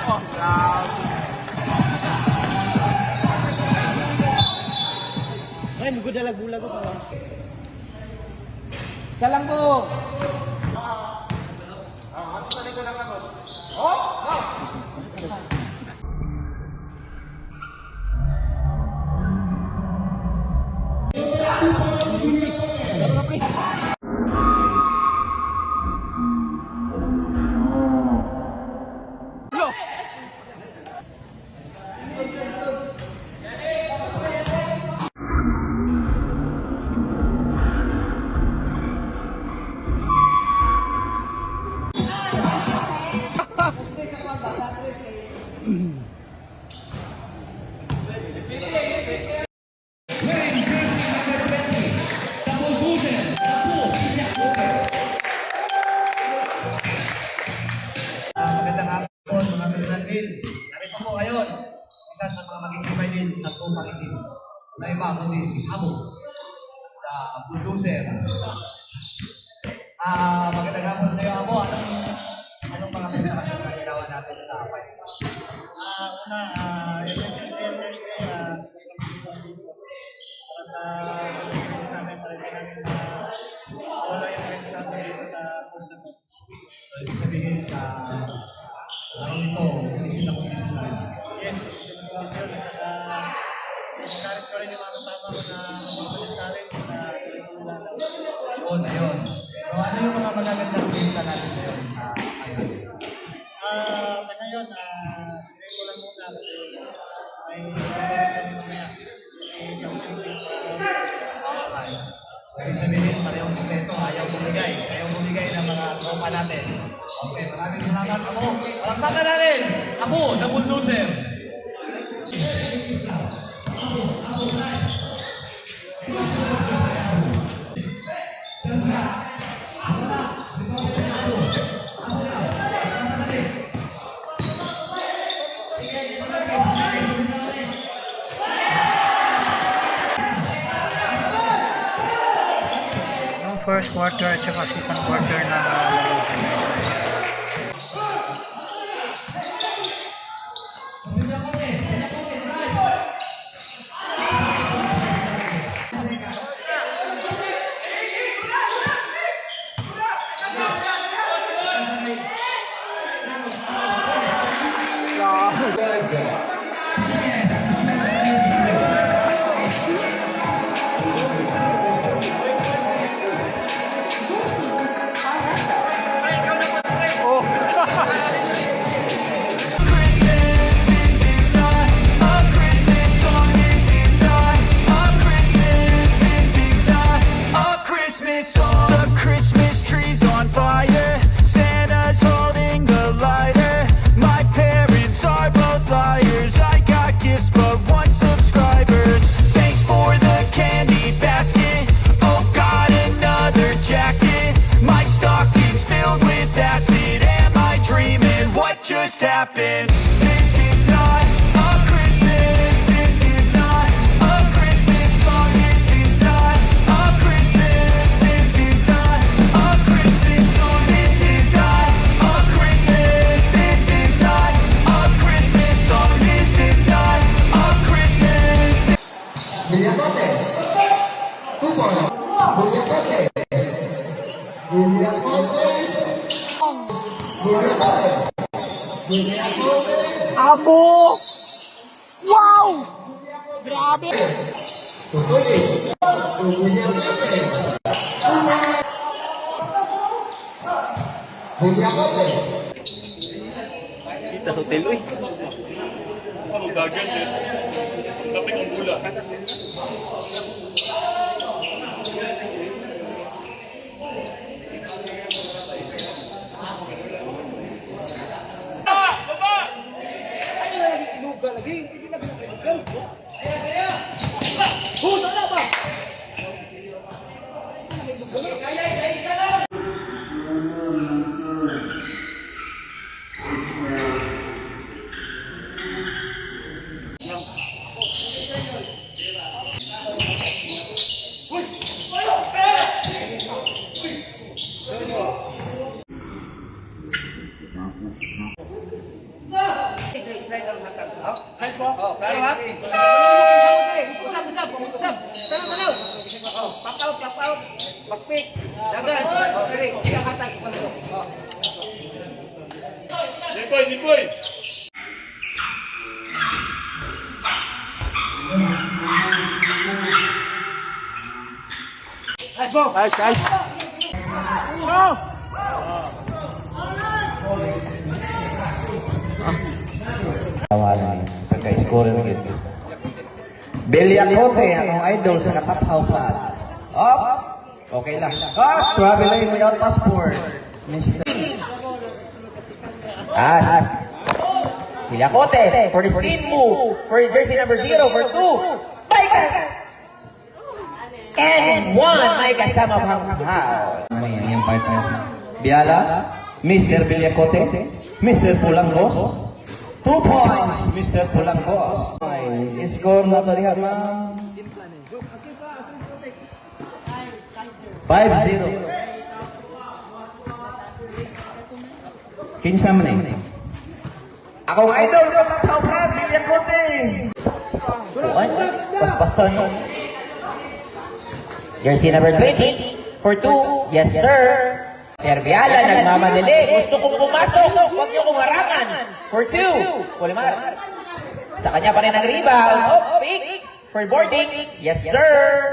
Oh, grabe. Ay, mugod na lagu-lagu pa. Isa lang po. Magandang hapon, mga Ferdinand. Narito po ngayon, isa sa mga magiging din sa tupang itim na iba kundi si Amo, sa bulldozer. Magandang hapon sa iyo, Amo. Anong mga preparasyon na ginawa natin sa finals? So, ibig sabihin sa laro nito, hindi sila kondisyon. Yun, ayun. So, ano yung mga magagandang data natin ngayon sa finals? Ibig sabihin, parehong sikreto, ayaw bumigay ng mga tropa natin. Okay, maraming salamat ako. Palakpakan natin! Ako, na bulldozer. Yung first quarter at saka second quarter na The Christmas tree's on fire. Santa's holding the lighter. My parents are both liars. I got gifts but one subscribers. Thanks for the candy basket. Oh, got another jacket. My stocking's filled with acid. Am I dreaming? What just happened? This is not a Christmas. This is not a Christmas song. This is not a Christmas. This is not a Christmas song. This is not a Christmas. This is not a Christmas song. This is not a Christmas. Villacote, fútbol, Villacote, Villacote, Abo! Wow! Grabe! Susuki, Villacote, Villacote. kita hotel uy. Nice, nice. Tawanan pagka-score ng gitu. Belyacote, ang idol sa kataphaw pa. Up! Okay lang. Up! Traveling without passport. Mr. As. Belyacote for the spin move. For jersey number 0 for 2. Micah! And 1. Micah sama panghaw. Ano yan? Yung partner. Biala. Mr. Belyacote. Mr. Pulangos. 2 points, Mr. Pulangos. Score na to diha ma. 5-0. Kinsa man eh. Akong idol ko sa Taupan, Belyacote. Buwan, paspasan. Jersey number 20 for 2. Yes, sir. Serbiala, nagmamadali. Gusto kong pumasok. Huwag niyo kong harangan. For 2. Pulimar. Sa kanya pa rin ang rebound. Oh, pick. For boarding. Yes, sir.